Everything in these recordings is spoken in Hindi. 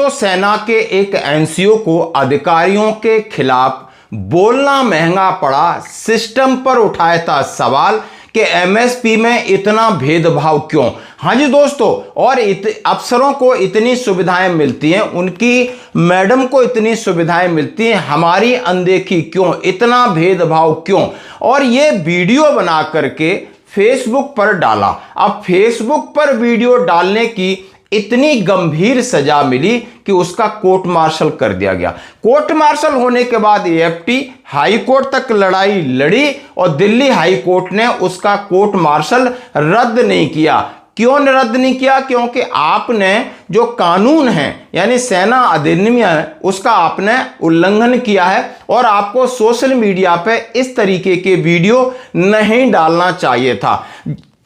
दोस्तों, सेना के एक एनसीओ को अधिकारियों के खिलाफ बोलना महंगा पड़ा। सिस्टम पर उठाया था सवाल कि एमएसपी में इतना भेदभाव क्यों। हाँ जी दोस्तों, और अफसरों को इतनी सुविधाएं मिलती हैं, उनकी मैडम को इतनी सुविधाएं मिलती हैं, हमारी अनदेखी क्यों, इतना भेदभाव क्यों। और ये वीडियो बना करके फेसबुक पर डाला। अब फेसबुक पर वीडियो डालने की इतनी गंभीर सजा मिली कि उसका कोर्ट मार्शल कर दिया गया। कोर्ट मार्शल होने के बाद एएफटी हाई कोर्ट तक लड़ाई लड़ी और दिल्ली हाई कोर्ट ने उसका कोर्ट मार्शल रद्द नहीं किया। क्यों रद्द नहीं किया? क्योंकि आपने जो कानून है यानी सेना अधिनियम है उसका आपने उल्लंघन किया है और आपको सोशल मीडिया पे इस तरीके के वीडियो नहीं डालना चाहिए था।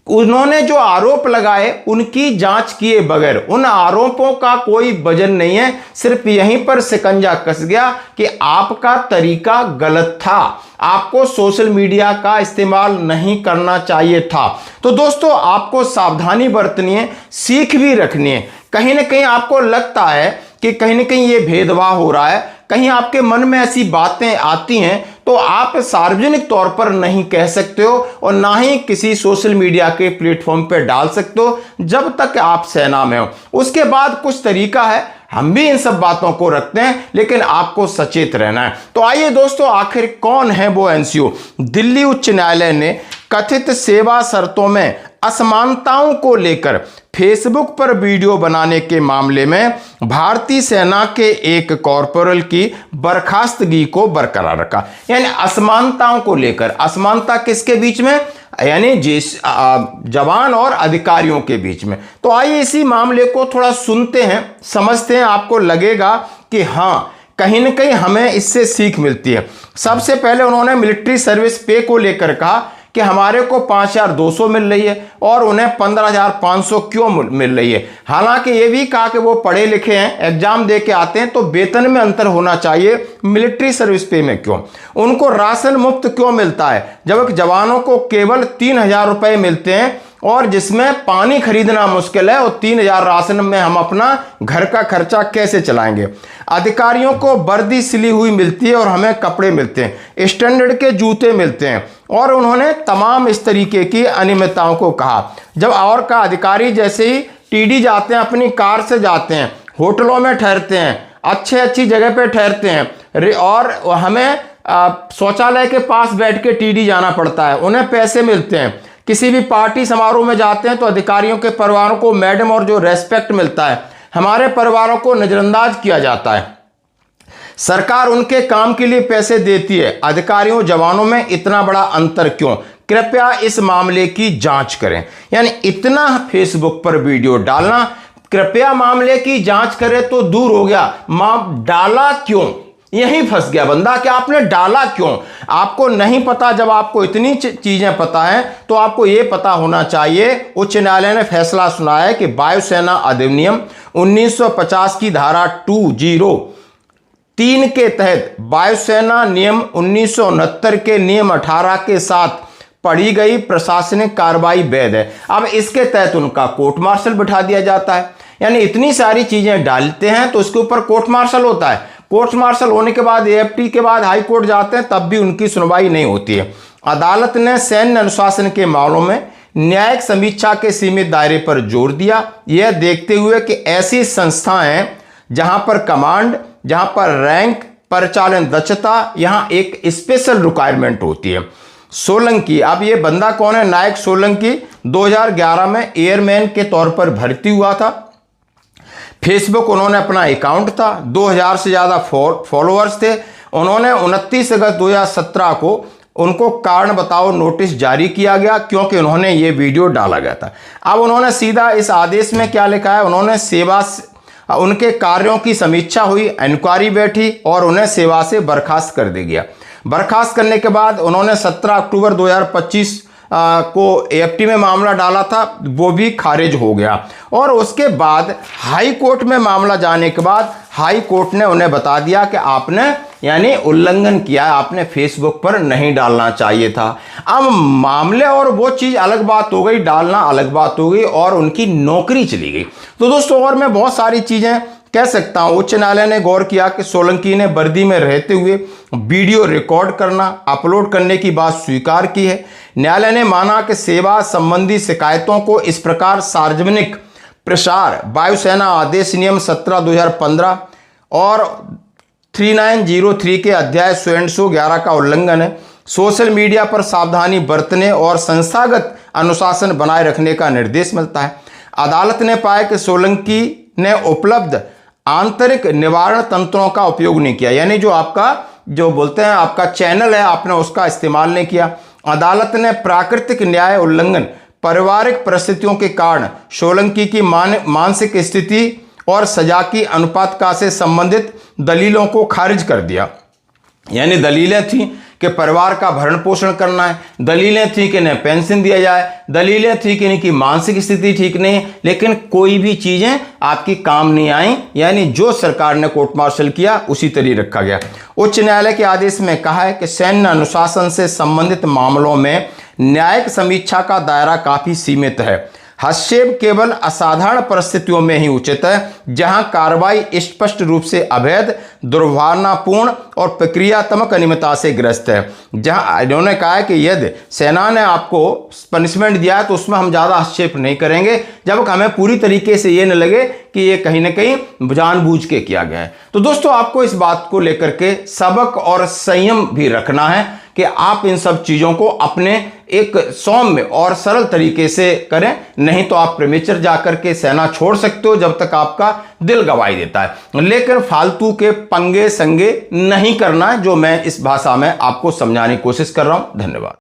उन्होंने जो आरोप लगाए उनकी जांच किए बगैर, उन आरोपों का कोई वजन नहीं है, सिर्फ यहीं पर शिकंजा कस गया कि आपका तरीका गलत था, आपको सोशल मीडिया का इस्तेमाल नहीं करना चाहिए था। तो दोस्तों, आपको सावधानी बरतनी है, सीख भी रखनी है। कहीं ना कहीं आपको लगता है कि कहीं ना कहीं ये भेदभाव हो रहा है, कहीं आपके मन में ऐसी बातें आती हैं तो आप सार्वजनिक तौर पर नहीं कह सकते हो और ना ही किसी सोशल मीडिया के प्लेटफॉर्म पर डाल सकते हो जब तक आप सेना में हो। उसके बाद कुछ तरीका है, हम भी इन सब बातों को रखते हैं, लेकिन आपको सचेत रहना है। तो आइए दोस्तों, आखिर कौन है वो एनसीओ? दिल्ली उच्च न्यायालय ने कथित सेवा शर्तों में असमानताओं को लेकर फेसबुक पर वीडियो बनाने के मामले में भारतीय सेना के एक कॉर्पोरल की बर्खास्तगी को बरकरार रखा। यानी असमानताओं को लेकर, असमानता किसके बीच में? यानी जिस जवान और अधिकारियों के बीच में। तो आइए इसी मामले को थोड़ा सुनते हैं, समझते हैं। आपको लगेगा कि हाँ, कहीं ना कहीं हमें इससे सीख मिलती है। सबसे पहले उन्होंने मिलिट्री सर्विस पे को लेकर कहा कि हमारे को 5,200 मिल रही है और उन्हें 15,500 क्यों मिल रही है। हालांकि ये भी कहा कि वो पढ़े लिखे हैं, एग्जाम दे के आते हैं, तो वेतन में अंतर होना चाहिए, मिलिट्री सर्विस पे में क्यों? उनको राशन मुफ्त क्यों मिलता है जबकि जवानों को केवल 3,000 रुपए मिलते हैं और जिसमें पानी खरीदना मुश्किल है, और 3,000 राशन में हम अपना घर का खर्चा कैसे चलाएंगे? अधिकारियों को वर्दी सिली हुई मिलती है और हमें कपड़े मिलते हैं, स्टैंडर्ड के जूते मिलते हैं। और उन्होंने तमाम इस तरीके की अनियमितताओं को कहा। जब और का अधिकारी जैसे ही टीडी जाते हैं, अपनी कार से जाते हैं, होटलों में ठहरते हैं, अच्छी जगह पे ठहरते हैं और हमें शौचालय के पास बैठ के टीडी जाना पड़ता है, उन्हें पैसे मिलते हैं। किसी भी पार्टी समारोह में जाते हैं तो अधिकारियों के परिवारों को मैडम और जो रेस्पेक्ट मिलता है, हमारे परिवारों को नजरअंदाज किया जाता है। सरकार उनके काम के लिए पैसे देती है, अधिकारियों जवानों में इतना बड़ा अंतर क्यों? कृपया इस मामले की जांच करें। यानी इतना फेसबुक पर वीडियो डालना, कृपया मामले की जांच करें तो दूर हो गया, डाला क्यों? यहीं फंस गया बंदा कि आपने डाला क्यों। आपको नहीं पता, जब आपको इतनी चीजें पता है तो आपको यह पता होना चाहिए। उच्च न्यायालय ने फैसला सुनाया है कि वायुसेना अधिनियम 1950 की धारा 203 के तहत वायुसेना नियम 1969 के नियम 18 के साथ पढ़ी गई प्रशासनिक कार्रवाई वैध है। अब इसके तहत उनका कोर्ट मार्शल बिठा दिया जाता है। यानी इतनी सारी चीजें डालते हैं तो उसके ऊपर कोर्ट मार्शल होता है। कोर्ट मार्शल होने के बाद एएफटी के बाद हाई कोर्ट जाते हैं, तब भी उनकी सुनवाई नहीं होती है। अदालत ने सैन्य अनुशासन के मामलों में न्यायिक समीक्षा के सीमित दायरे पर जोर दिया, यह देखते हुए कि ऐसी संस्थाएं जहां पर कमांड, जहां पर रैंक, परिचालन दक्षता, यहां एक स्पेशल रिक्वायरमेंट होती है। सोलंकी, अब ये बंदा कौन है? नायक सोलंकी 2011 में एयरमैन के तौर पर भर्ती हुआ था। फेसबुक उन्होंने अपना अकाउंट था, 2000 से ज़्यादा फॉलोअर्स थे। उन्होंने 29 अगस्त 2017 को उनको कारण बताओ नोटिस जारी किया गया क्योंकि उन्होंने ये वीडियो डाला गया था। अब उन्होंने सीधा इस आदेश में क्या लिखा है? उन्होंने सेवा, उनके कार्यों की समीक्षा हुई, इंक्वायरी बैठी और उन्हें सेवा से बर्खास्त कर दिया गया। बर्खास्त करने के बाद उन्होंने 17 अक्टूबर 2025 को एएफटी में मामला डाला था, वो भी खारिज हो गया। और उसके बाद हाई कोर्ट में मामला जाने के बाद हाई कोर्ट ने उन्हें बता दिया कि आपने यानी उल्लंघन किया है, आपने फेसबुक पर नहीं डालना चाहिए था। अब मामले और वो चीज़ अलग बात हो गई, डालना अलग बात हो गई और उनकी नौकरी चली गई। तो दोस्तों, और मैं बहुत सारी चीज़ें कह सकता हूं उच्च न्यायालय ने गौर किया कि सोलंकी ने वर्दी में रहते हुए वीडियो रिकॉर्ड करना, अपलोड करने की बात स्वीकार की है। न्यायालय ने माना कि सेवा संबंधी शिकायतों को इस प्रकार सार्वजनिक प्रसार वायुसेना आदेश नियम 17/2015 और 3903 के अध्याय 111 का उल्लंघन है। सोशल मीडिया पर सावधानी बरतने और संस्थागत अनुशासन बनाए रखने का निर्देश मिलता है। अदालत ने पाया कि सोलंकी ने उपलब्ध आंतरिक निवारण तंत्रों का उपयोग नहीं किया, यानी जो आपका जो बोलते हैं आपका चैनल है, आपने उसका इस्तेमाल नहीं किया। अदालत ने प्राकृतिक न्याय उल्लंघन, पारिवारिक परिस्थितियों के कारण सोलंकी की मानसिक स्थिति और सजा की अनुपातका से संबंधित दलीलों को खारिज कर दिया। यानी दलीलें थी कि परिवार का भरण पोषण करना है, दलीलें थी कि इन्हें पेंशन दिया जाए, दलीलें थी कि इनकी मानसिक स्थिति ठीक नहीं, लेकिन कोई भी चीजें आपकी काम नहीं आई। यानी जो सरकार ने कोर्ट मार्शल किया उसी तरीके रखा गया। उच्च न्यायालय के आदेश में कहा है कि सैन्य अनुशासन से संबंधित मामलों में न्यायिक समीक्षा का दायरा काफी सीमित है। हस्तक्षेप केवल असाधारण परिस्थितियों में ही उचित है, जहां कार्रवाई स्पष्ट रूप से अवैध, दुर्भावनापूर्ण और प्रक्रियात्मक अनियमितता से ग्रस्त है। जहां इन्होंने कहा है कि यदि सेना ने आपको पनिशमेंट दिया है तो उसमें हम ज़्यादा हस्तक्षेप नहीं करेंगे, जब हमें पूरी तरीके से ये न लगे कि ये कहीं ना कहीं जानबूझ के किया गया है। तो दोस्तों, आपको इस बात को लेकर के सबक और संयम भी रखना है कि आप इन सब चीज़ों को अपने एक सौम्य और सरल तरीके से करें, नहीं तो आप प्रेमेचर जाकर के सेना छोड़ सकते हो जब तक आपका दिल गवाही देता है। लेकिन फालतू के पंगे संगे नहीं करना है, जो मैं इस भाषा में आपको समझाने की कोशिश कर रहा हूं। धन्यवाद।